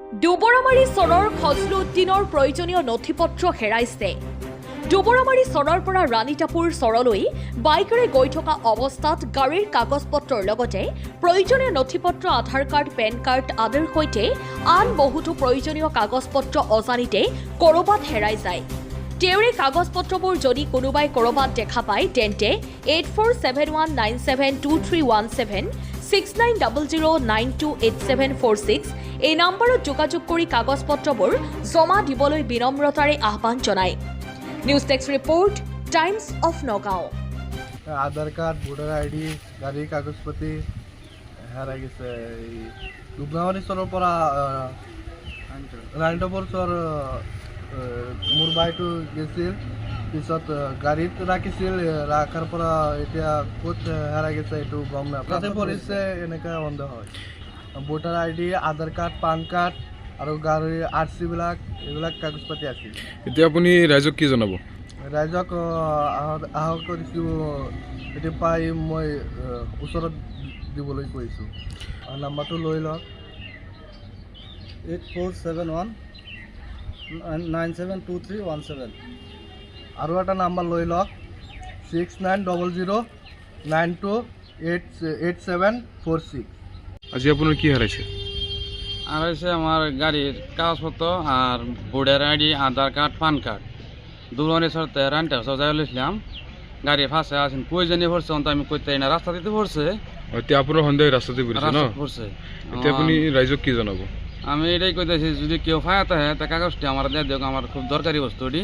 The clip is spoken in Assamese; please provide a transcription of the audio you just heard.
দুবৰামাৰী চৰৰ ফজলুদ্দিনৰ প্ৰয়োজনীয় নথিপত্ৰ হেৰাইছে। দুবৰামাৰী চৰৰ পৰা ৰাণীতাপুৰ চৰলৈ বাইকেৰে গৈ থকা অৱস্থাত গাড়ীৰ কাগজ পত্ৰৰ লগতে প্ৰয়োজনীয় নথিপত্ৰ আধাৰ কাৰ্ড, পেন কাৰ্ড আদিৰ সৈতে আন বহুতো প্ৰয়োজনীয় কাগজ পত্ৰ অজানিতে ক'ৰবাত হেৰাই যায়। তেওঁৰে কাগজ পত্ৰবোৰ যদি কোনোবাই ক'ৰবাত দেখা পায় তেন্তে 8471972317 6900928746 এই নম্বৰত যোগাযোগ কৰি কাগজ পত্ৰবোৰ জমা দিবলৈ বিনম্ৰতাৰে আহ্বান জনায়। News desk report, times of Nagaon. Aadhaar card, voter ID, গাড়ীৰ কাগজ পাতি হেৰাই গৈছে। দুবৰামাৰী চৰৰ পৰা ৰাণীতাপুৰ চৰ মোৰ বাইটো গৈছিল, পিছত গাড়ীত ৰাখিছিল, ৰাখাৰ পৰা এতিয়া ক'ত হেৰাই গৈছে এইটো গম নাপায়। তাতে পৰিছে এনেকৈ সন্দেহ হয়। ভোটাৰ আইডি, আধাৰ কাৰ্ড, পান কাৰ্ড আৰু গাড়ীৰ RC এইবিলাক কাগজ পাতি আছিল। এতিয়া আপুনি ৰাইজক কি জনাব? ৰাইজক আহ্বান কৰিছোঁ, এতিয়া পাই মই ওচৰত দিবলৈ কৈছোঁ। নাম্বাৰটো লৈ লওক, 8471972317। আৰু এটা নাম্বাৰ লৈ লওক, 6900928746। আজি আপোনাৰ কি হারাইছে? আর হচ্ছে আমার গাড়ির কাগজপত্র আর ভোটার আইডি, আধার কার্ড, পান কার্ড দুবারের সাথে রানটা সজাই লইছিলাম। গাড়ি ফাঁসে আছেন কই জানি পড়ছে, অন্ত আমি কইতে না, রাস্তা দিতে পড়ছে, এতিয়া আপোনাৰ সন্দেহ ৰাস্তাতে পৰিছে ন? ৰাস্তা পড়ছে। এতিয়া আপুনি ৰাইজক কি জনাব? আমি এটাই কইতেছি, যদি কেউ ফায়াতে হয় তা কাগজটি আমার দিয়ে দিও, আমার খুব দরকারি বস্তুটি।